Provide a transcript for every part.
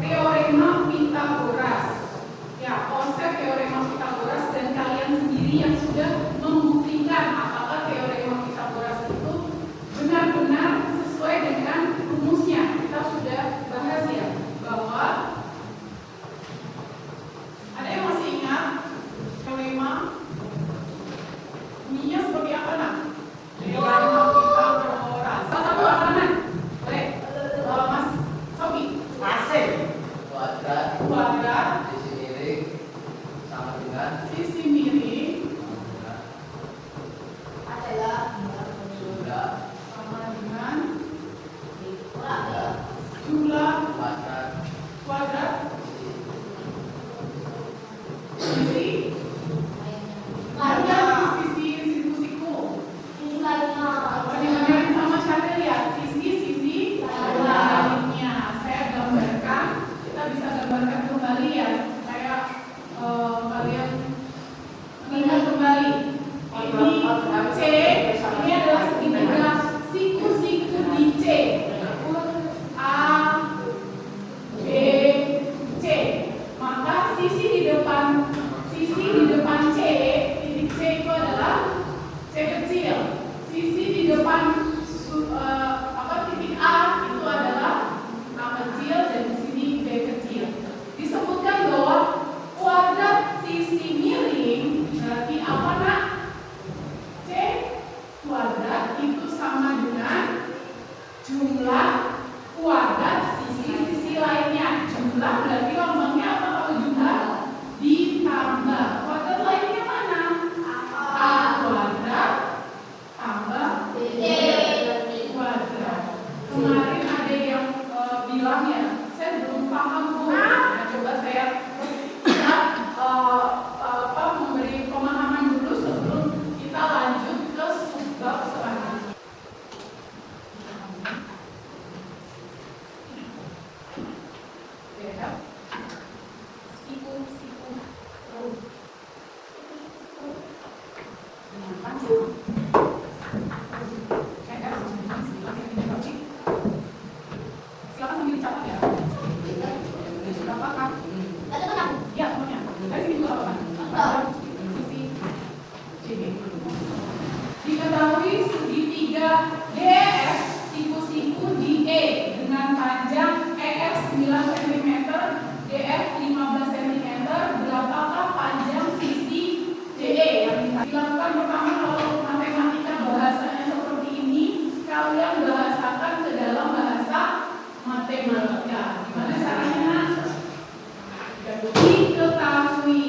teorema Pythagoras. Ya, konsep teorema Pythagoras, dan kalian sendiri yang sudah membuktikan apakah teorema Pythagoras itu benar-benar sesuai dengan rumusnya. Kita sudah bahas ya bahwa ada yang masih ingat teorema bunyinya seperti apa nak? Teorema Pythagoras. Salah satu halaman. Boleh? Mas Sobi. Kuadrat sisi miring sama dengan sisi miring adalah jumlah sama dengan kuadrat jumlah kuadrat sisi ada sisi siku-siku. Banding-bandingin sama siapa lihat sisi lainnya. Saya gambarkan, kita bisa gambarkan kembali ya. Saya kalian mengingat kembali. Ini C, ini adalah segitiga siku-siku di C. A, B, C. Maka sisi di depan C, titik C itu adalah C kecil. Sisi di depan titik A itu adalah A kecil, dan di sini B kecil. Disebutkan bahwa kuadrat sisi miring berarti apa nak? C kuadrat itu sama dengan jumlah kuadrat sisi lainnya. Jumlah berarti lambangnya apa kalau jumlah? Ditambah. Kuadrat lainnya mana? A kuadrat tambah B kuadrat. Kemarin ada yang bilang ya, saya belum paham Bu. Nah, coba saya memberi pemahaman dulu sebelum kita lanjut ke subbab selanjutnya. Beda. Siku. Silakan sambil dicatat ya. Berapa kan? Ya, semuanya. Dari sini juga apa-apa. Sisi CB. Diketahui segitiga DF siku-siku di E dengan panjang EF 9 cm, DF 15 cm. Berapakah panjang sisi DE yang dilakukan? Pertama, kalau matematika bahasanya seperti ini, kalian bahasakan ke dalam bahasa matematika. Gimana caranya? Diketahui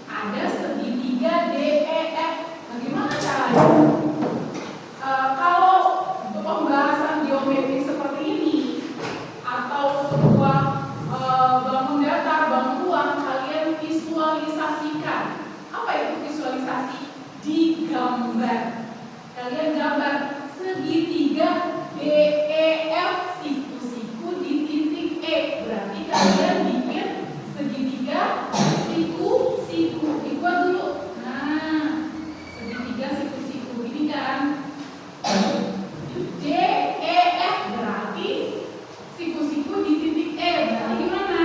ada segitiga DEF. Bagaimana caranya? Kalau pembahasan geometri seperti ini atau sebuah bangun datar, bangun ruang, kalian visualisasikan. Apa itu visualisasi? Digambar. Kalian gambar segitiga DEF siku-siku di titik E. Berarti kalian bikin segitiga siku-siku. Dibuat dulu. Nah, segitiga siku-siku ini kan DEF berarti siku-siku di titik E. Berarti gimana?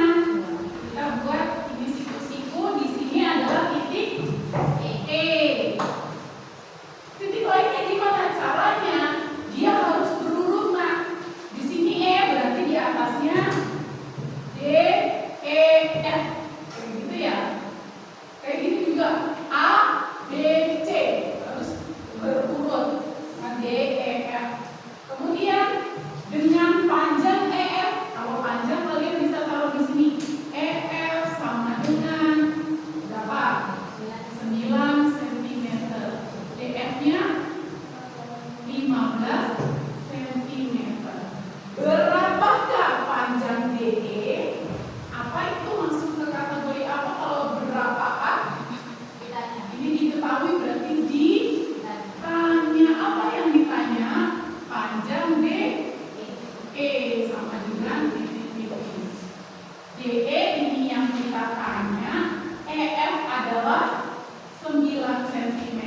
Kita buat ini siku-siku, di sini adalah titik E. Titik lainnya gimana caranya? Dia harus berurut nak. Di sini E berarti di atasnya D, E, F. Kayak gitu ya. Kayak gini juga A, B, C harus berurut. Nah, D, E, F. Kemudian dengan panjang EF, kalau panjang kalian bisa taruh di sini. EF sama dengan berapa? 9 cm. DF-nya 15 cm. Berapakah panjang DE? Apa itu masuk ke kategori apa kalau berapakah? Ini diketahui berarti ditanya. Apa yang ditanya? Panjang DE sama dengan titik-titik. DE ini yang kita tanya. EF adalah 9 cm,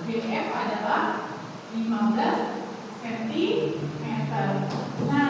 DF adalah 15 cm. Nah,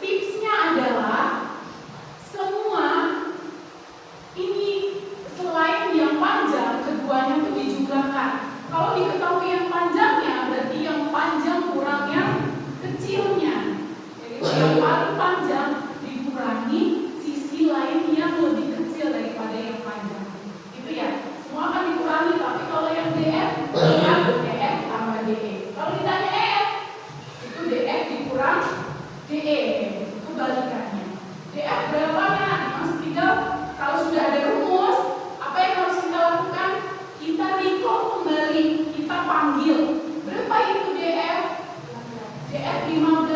tipsnya adalah semua ini selain yang panjang, keduanya itu dijumlahkan. Kalau diketahui yang panjangnya, berarti yang panjang kurang yang kecilnya. Jadi yang paling panjang dikurangi sisi lain yang lebih kecil daripada yang panjang. Gitu ya. Semua akan dikurangi, tapi kalau yang DF, DF tambah DE. Kalau ditanya EF, itu DF dikurang DE. Itu balikannya. DF berapanya? Mas tinggal kalau sudah ada rumus, apa yang harus kita lakukan? Kita recall kembali, kita panggil. Berapa itu DF? DF 15.